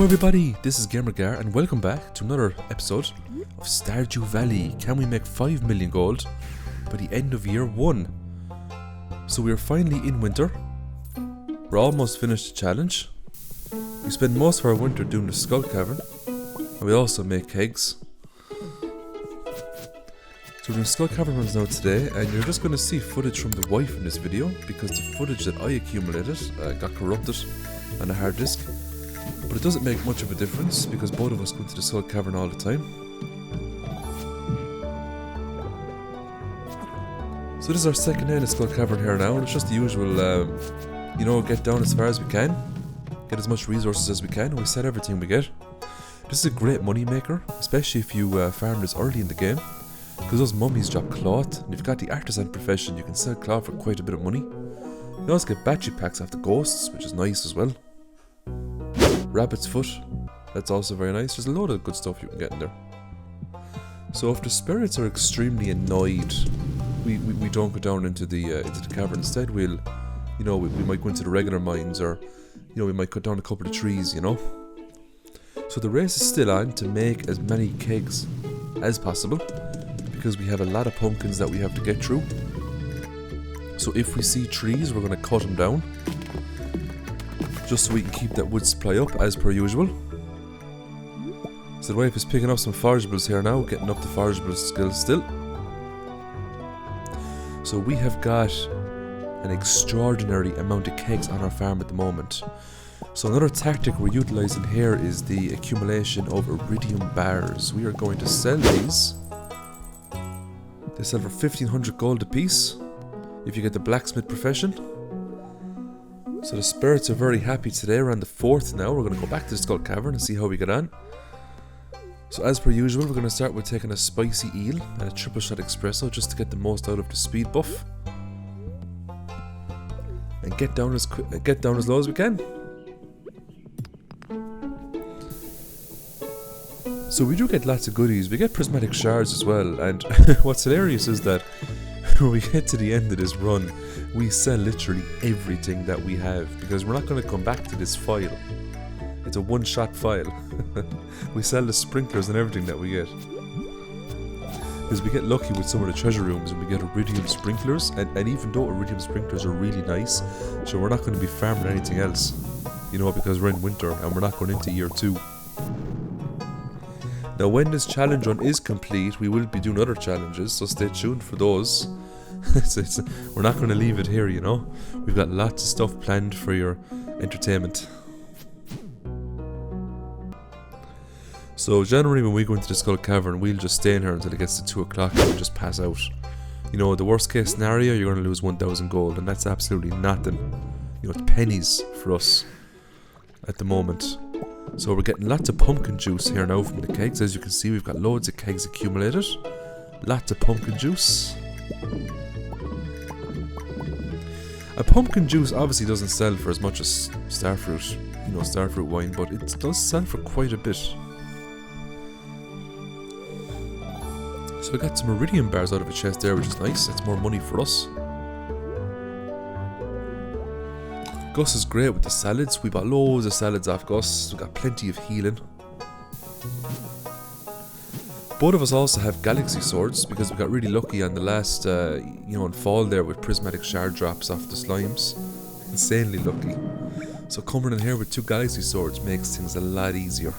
Hello everybody, this is GamerGar and welcome back to another episode of Stardew Valley. Can we make 5 million gold by the end of year 1? So we are finally in winter. We're almost finished the challenge. We spend most of our winter doing the skull cavern, and we also make kegs. So we're doing skull cavern runs now today, and you're just going to see footage from the wife in this video because the footage that I accumulated got corrupted on the hard disk. But it doesn't make much of a difference because both of us go into the skull cavern all the time. So this is our second day in the skull cavern here now, and it's just the usual, get down as far as we can, get as much resources as we can, and we sell everything we get. This is a great money maker, especially if you farm this early in the game, because those mummies drop cloth, and if you've got the artisan profession, you can sell cloth for quite a bit of money. You also get battery packs off the ghosts, which is nice as well. Rabbit's foot, that's also very nice. There's a load of good stuff you can get in there. So if the spirits are extremely annoyed, we don't go down into the cavern. Instead, we might go into the regular mines, or we might cut down a couple of trees. So the race is still on to make as many kegs as possible because we have a lot of pumpkins that we have to get through. So if we see trees, we're going to cut them down, just so we can keep that wood supply up as per usual. So the wife is picking up some forageables here now, getting up the forageable skills still. So we have got an extraordinary amount of kegs on our farm at the moment. So another tactic we're utilising here is the accumulation of iridium bars. We are going to sell these. They sell for 1500 gold a piece if you get the blacksmith profession. So the spirits are very happy today. We're on the 4th now. We're going to go back to the skull cavern and see how we get on. So as per usual, we're going to start with taking a spicy eel and a triple shot espresso just to get the most out of the speed buff. And get down as low as we can. So we do get lots of goodies. We get prismatic shards as well, and what's hilarious is that when we get to the end of this run, we sell literally everything that we have because we're not going to come back to this file. It's a one-shot file. We sell the sprinklers and everything that we get. Because we get lucky with some of the treasure rooms and we get iridium sprinklers, and even though iridium sprinklers are really nice, so we're not going to be farming anything else, because we're in winter and we're not going into year 2. Now when this challenge run is complete, we will be doing other challenges, so stay tuned for those. We're not going to leave it here, We've got lots of stuff planned for your entertainment. So generally when we go into the skull cavern, we'll just stay in here until it gets to 2 o'clock and we'll just pass out. The worst case scenario, you're going to lose 1000 gold, and that's absolutely nothing. It's pennies for us at the moment. So we're getting lots of pumpkin juice here now from the kegs. As you can see, we've got loads of kegs accumulated. Lots of pumpkin juice. A pumpkin juice obviously doesn't sell for as much as starfruit, starfruit wine, but it does sell for quite a bit. So we got some iridium bars out of a chest there, which is nice. That's more money for us. Gus is great with the salads. We bought loads of salads off Gus. We got plenty of healing. Both of us also have galaxy swords because we got really lucky on the last, in fall there with prismatic shard drops off the slimes. Insanely lucky. So coming in here with 2 galaxy swords makes things a lot easier.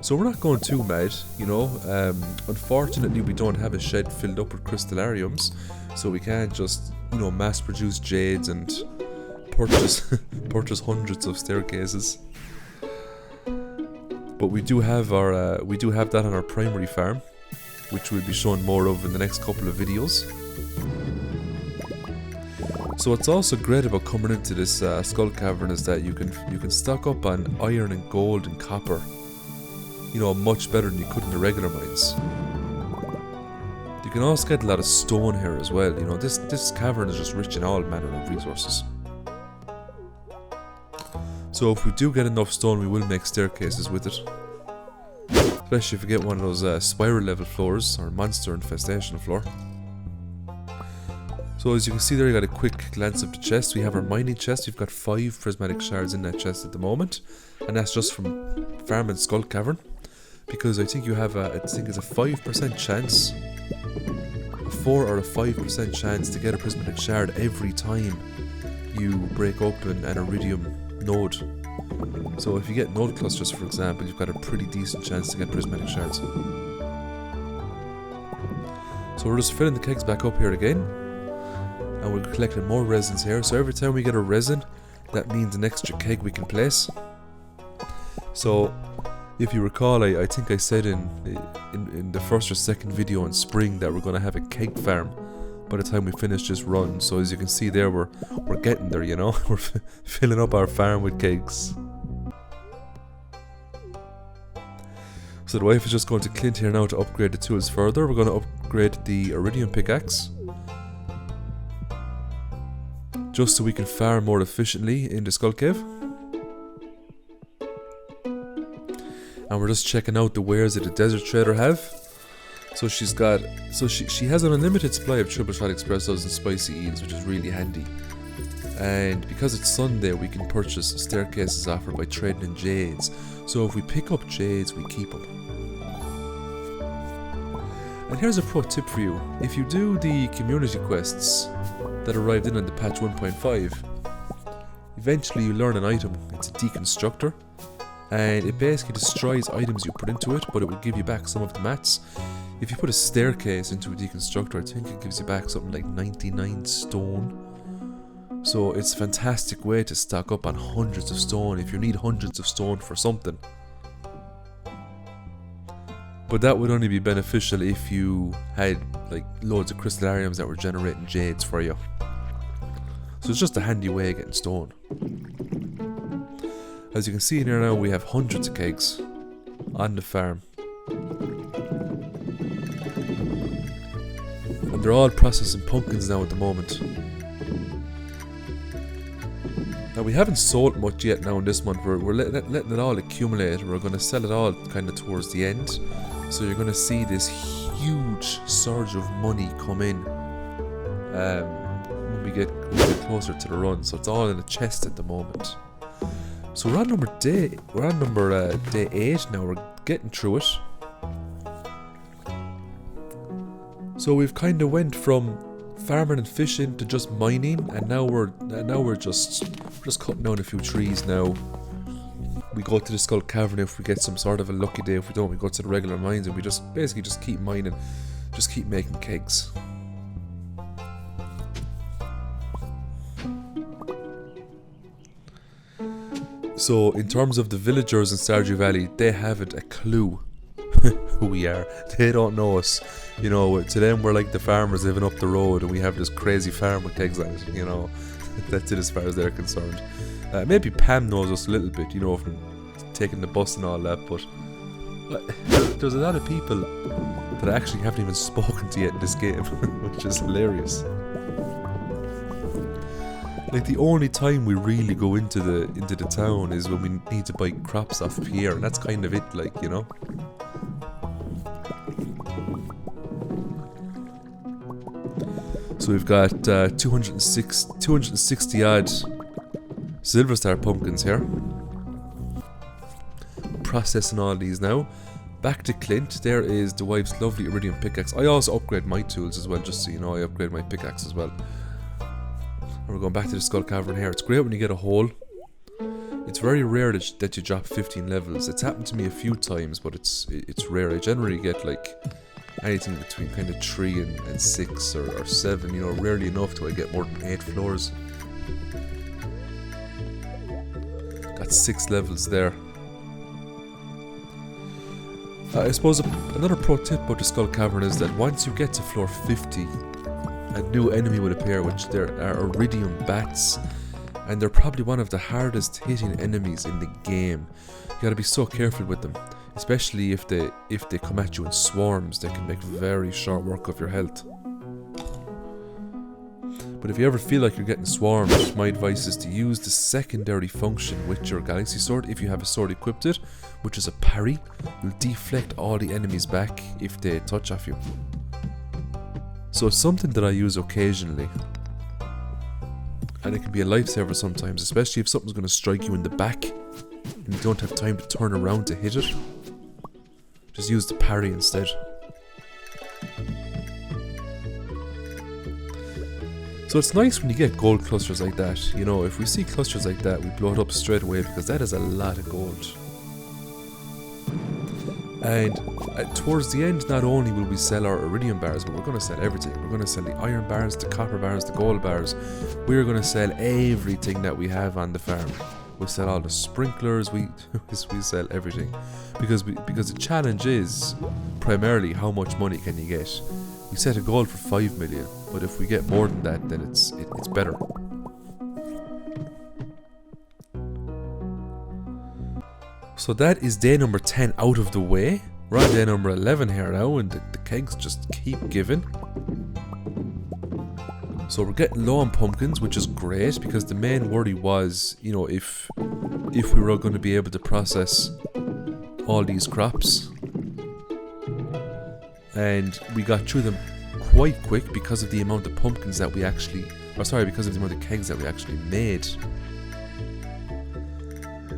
So we're not going too mad, Unfortunately, we don't have a shed filled up with crystallariums, so we can't just, mass produce jades and purchase hundreds of staircases. But we do have that on our primary farm, which we'll be showing more of in the next couple of videos. So what's also great about coming into this skull cavern is that you can stock up on iron and gold and copper, much better than you could in the regular mines. You can also get a lot of stone here as well. This cavern is just rich in all manner of resources. So if we do get enough stone, we will make staircases with it. Especially if we get one of those spiral level floors or monster infestation floor. So as you can see there, you got a quick glance of the chest. We have our mining chest. We've got 5 prismatic shards in that chest at the moment, and that's just from farming Skull Cavern. Because I think you have I think it's a 5% chance, a 4 or a 5% chance to get a prismatic shard every time you break open an Iridium node. So if you get node clusters, for example, you've got a pretty decent chance to get prismatic shards. So we're just filling the kegs back up here again, and we're collecting more resins here. So every time we get a resin, that means an extra keg we can place. So if you recall, I think I said in the first or second video in spring that we're going to have a keg farm by the time we finish this run. So as you can see there, we're getting there, you know. We're filling up our farm with kegs. So the wife is just going to Clint here now to upgrade the tools further. We're going to upgrade the Iridium Pickaxe, just so we can farm more efficiently in the Skull Cave. And we're just checking out the wares that the Desert Trader have. So she has an unlimited supply of triple shot espressos and spicy eels, which is really handy. And because it's Sunday, we can purchase staircases offered by trading in jades. So if we pick up jades, we keep them. And here's a pro tip for you. If you do the community quests that arrived in on the patch 1.5, eventually you learn an item. It's a deconstructor, and it basically destroys items you put into it, but it will give you back some of the mats. If you put a staircase into a deconstructor, I think it gives you back something like 99 stone. So it's a fantastic way to stock up on hundreds of stone if you need hundreds of stone for something. But that would only be beneficial if you had like loads of crystallariums that were generating jades for you. So it's just a handy way of getting stone. As you can see in here now, we have hundreds of kegs on the farm. And they're all processing pumpkins now at the moment. Now we haven't sold much yet now in this month. We're letting it all accumulate. We're going to sell it all kind of towards the end. So you're going to see this huge surge of money come in when we get closer to the run. So it's all in a chest at the moment. So we're on number day 8 now. We're getting through it. So we've kind of went from farming and fishing to just mining, and now we're just cutting down a few trees now. We go to the Skull Cavern if we get some sort of a lucky day. If we don't, we go to the regular mines, and we basically just keep mining, just keep making kegs. So in terms of the villagers in Stardew Valley, they haven't a clue who we are. They don't know us. You know, to them we're like the farmers living up the road, and we have this crazy farm with kegs on it, you know. That's it as far as they're concerned. Maybe Pam knows us a little bit, you know, from taking the bus and all that, but there's a lot of people that I actually haven't even spoken to yet in this game, which is hilarious. Like, the only time we really go into the town is when we need to buy crops off Pierre, and that's kind of it, like, you know. So we've got 260 odd Silver Star pumpkins here. Processing all these now. Back to Clint. There is the wife's lovely Iridium Pickaxe. I also upgrade my tools as well, just so you know. I upgrade my pickaxe as well. And we're going back to the Skull Cavern here. It's great when you get a hole. It's very rare that you drop 15 levels. It's happened to me a few times, but it's rare. I generally get like anything between kind of 3 and 6 or 7, you know. Rarely enough do I get more than 8 floors. Got 6 levels there. I suppose another pro tip about the Skull Cavern is that once you get to floor 50, a new enemy will appear, which there are Iridium bats, and they're probably one of the hardest hitting enemies in the game. You gotta be so careful with them, especially if they come at you in swarms. They can make very short work of your health. But if you ever feel like you're getting swarmed, my advice is to use the secondary function with your Galaxy Sword. If you have a sword equipped it, which is a parry, you'll deflect all the enemies back if they touch off you. So it's something that I use occasionally. And it can be a lifesaver sometimes, especially if something's going to strike you in the back and you don't have time to turn around to hit it. Just use the parry instead. So it's nice when you get gold clusters like that. You know, if we see clusters like that, we blow it up straight away because that is a lot of gold. And towards the end, not only will we sell our iridium bars, but we're going to sell everything. We're going to sell the iron bars, the copper bars, the gold bars. We're going to sell everything that we have on the farm. We sell all the sprinklers, we sell everything. Because the challenge is primarily how much money can you get. We set a goal for 5 million, but if we get more than that, then it's better. So that is day number 10 out of the way. We're on day number 11 here now, and the kegs just keep giving. So we're getting low on pumpkins, which is great, because the main worry was, you know, if we were going to be able to process all these crops. And we got through them quite quick because of the amount of pumpkins that we actually, because of the amount of kegs that we actually made.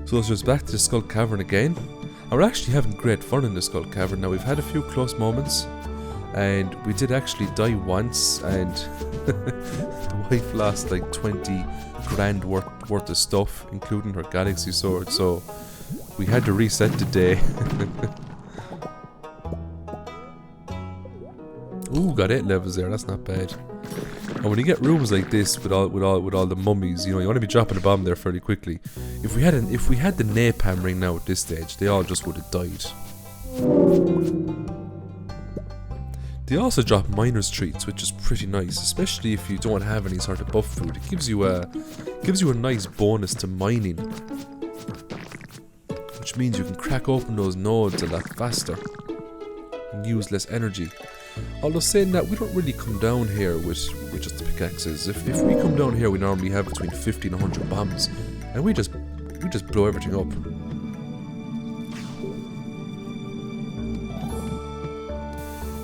So it's just back to the Skull Cavern again. And we're actually having great fun in the Skull Cavern. Now, we've had a few close moments, and we did actually die once, and the wife lost like 20 grand worth of stuff, including her galaxy sword, so we had to reset the day. Ooh, got 8 levels there, that's not bad. And when you get rooms like this with all the mummies, you know, you want to be dropping a bomb there fairly quickly. If we had the napalm ring now at this stage, they all just would have died. They also drop miner's treats, which is pretty nice, especially if you don't have any sort of buff food. It gives you a nice bonus to mining, which means you can crack open those nodes a lot faster and use less energy. Although saying that, we don't really come down here with just the pickaxes. If we come down here, we normally have between 50 and 100 bombs, and we just blow everything up.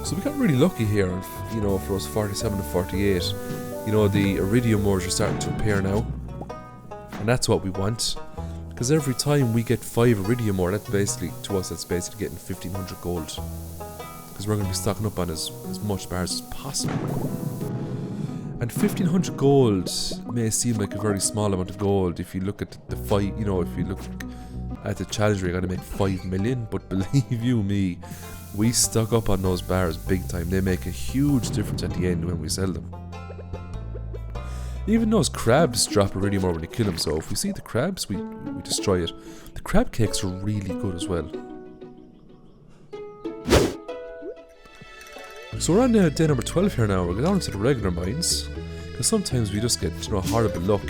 So we got really lucky here, you know, for us 47 and 48. You know, the iridium ores are starting to appear now, and that's what we want. Because every time we get 5 iridium ore, that's basically getting 1500 gold. Because we're going to be stocking up on as much bars as possible. And 1500 gold may seem like a very small amount of gold if you look at the fight, you know, if you look at the challenge, you're going to make 5 million, but believe you me, we stock up on those bars big time. They make a huge difference at the end when we sell them. Even those crabs drop iridium ore when you kill them, so if we see the crabs, we destroy it. The crab cakes are really good as well. So we're on day number 12 here now. We're going down to the regular mines, because sometimes we just get, you know, horrible luck.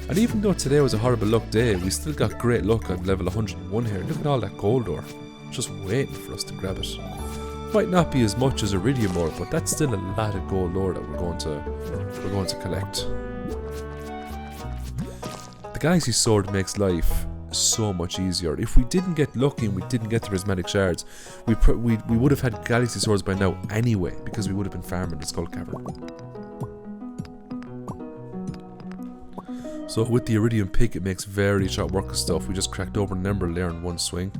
And even though today was a horrible luck day, we still got great luck on level 101 here. Look at all that gold ore, just waiting for us to grab it. Might not be as much as iridium ore, but that's still a lot of gold ore that we're going to collect. The galaxy sword makes life so much easier. If we didn't get lucky and we didn't get the prismatic shards, we would have had galaxy swords by now anyway, because we would have been farming the Skull Cavern. So with the iridium pick, it makes very short work of stuff. We just cracked over an emerald there in one swing,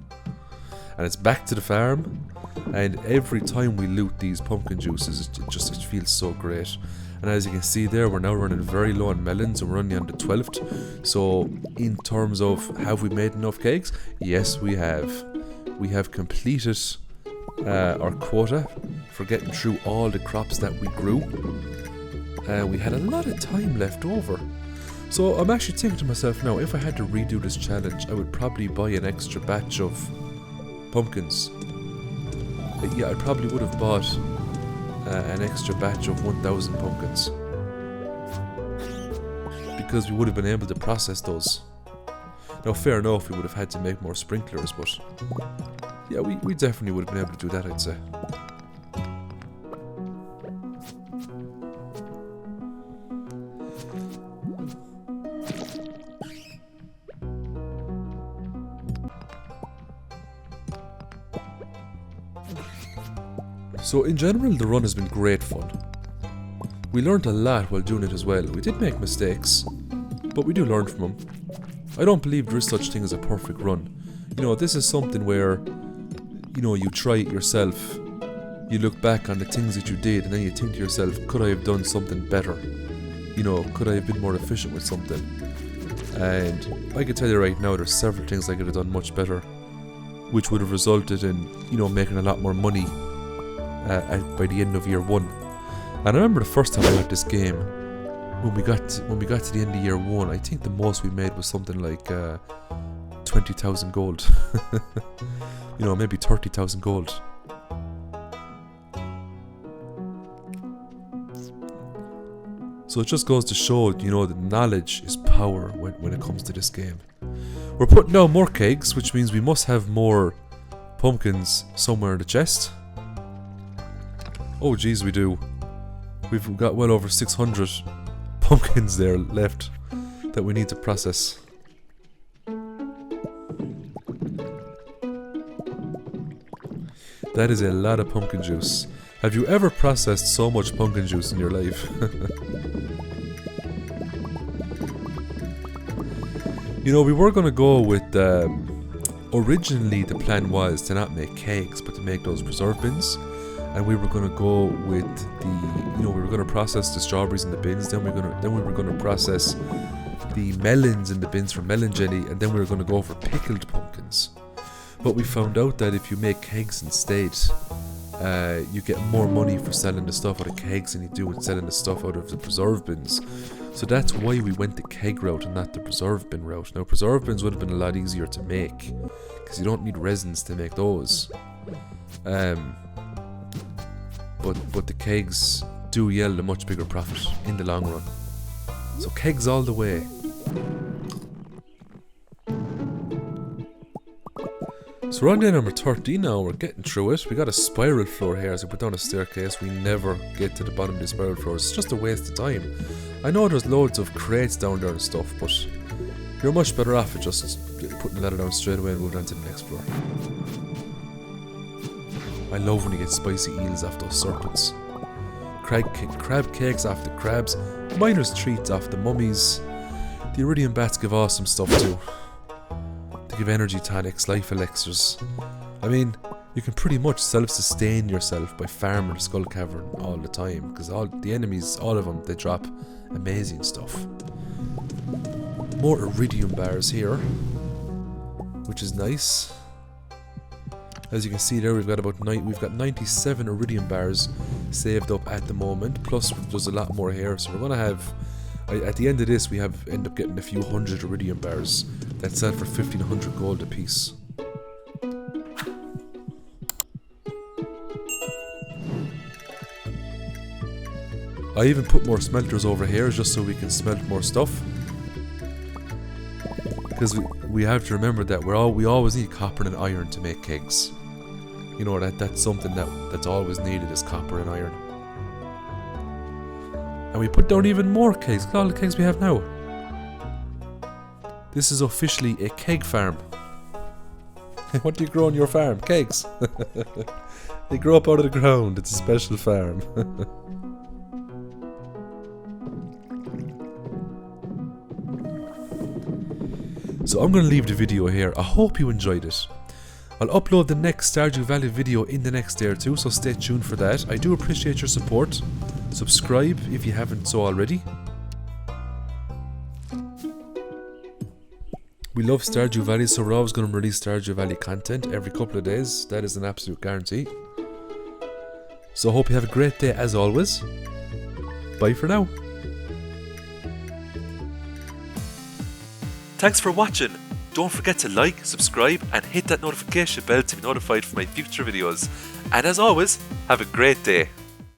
and it's back to the farm. And every time we loot these pumpkin juices, it feels so great. And as you can see there, we're now running very low on melons, and we're only on the 12th. So in terms of have we made enough cakes? Yes, we have. We have completed our quota for getting through all the crops that we grew. We had a lot of time left over. So I'm actually thinking to myself now, if I had to redo this challenge, I would probably buy an extra batch of pumpkins. Yeah, I probably would have bought an extra batch of 1000 pumpkins, because we would have been able to process those. Now fair enough, we would have had to make more sprinklers, but yeah, we definitely would have been able to do that, I'd say. So in general, the run has been great fun. We learned a lot while doing it as well. We did make mistakes, but we do learn from them. I don't believe there is such thing as a perfect run. You know, this is something where, you know, you try it yourself, you look back on the things that you did, and then you think to yourself, could I have done something better? You know, could I have been more efficient with something? And I can tell you right now, there's several things I could have done much better, which would have resulted in, you know, making a lot more money by the end of year 1. And I remember the first time I got this game, when we got to the end of year 1, I think the most we made was something like 20,000 gold. You know, maybe 30,000 gold. So it just goes to show, you know, that knowledge is power when it comes to this game. We're putting down more kegs, which means we must have more pumpkins somewhere in the chest. Oh geez, we do. We've got well over 600 pumpkins there left that we need to process. That is a lot of pumpkin juice. Have you ever processed so much pumpkin juice in your life? You know, we were going to go with, originally the plan was to not make kegs, but to make those preserve bins. And we were going to go with the, you know, we were going to process the strawberries in the bins, then we were going to process the melons in the bins for melon jelly, and then we were going to go for pickled pumpkins. But we found out that if you make kegs instead, you get more money for selling the stuff out of kegs than you do with selling the stuff out of the preserve bins. So that's why we went the keg route and not the preserve bin route. Now, preserve bins would have been a lot easier to make, because you don't need resins to make those. But the kegs do yield a much bigger profit in the long run. So kegs all the way. So we're on day number 30 now, we're getting through it. We got a spiral floor here, as we put down a staircase, we never get to the bottom of the spiral floor. It's just a waste of time. I know there's loads of crates down there and stuff, but you're much better off at just putting the ladder down straight away and moving on to the next floor. I love when you get spicy eels off those serpents. Crab cakes off the crabs, miner's treats off the mummies. The iridium bats give awesome stuff too. They give energy tonics, life elixirs. I mean, you can pretty much self-sustain yourself by farming the skull cavern all the time, because all the enemies, all of them, they drop amazing stuff. More iridium bars here, which is nice. As you can see there, we've got 97 iridium bars saved up at the moment. Plus, there's a lot more here, so we're gonna have. At the end of this, we end up getting a few hundred iridium bars that sell for 1,500 gold a piece. I even put more smelters over here just so we can smelt more stuff. Because we have to remember that we always need copper and iron to make kegs. You know, that's something that's always needed, is copper and iron. And we put down even more kegs. Look at all the kegs we have now. This is officially a keg farm. What do you grow on your farm? Kegs. They grow up out of the ground. It's a special farm. So I'm going to leave the video here. I hope you enjoyed it. I'll upload the next Stardew Valley video in the next day or two, so stay tuned for that. I do appreciate your support. Subscribe if you haven't so already. We love Stardew Valley, so we're always going to release Stardew Valley content every couple of days. That is an absolute guarantee. So I hope you have a great day as always. Bye for now. Thanks for watching. Don't forget to like, subscribe and hit that notification bell to be notified for my future videos. And as always, have a great day.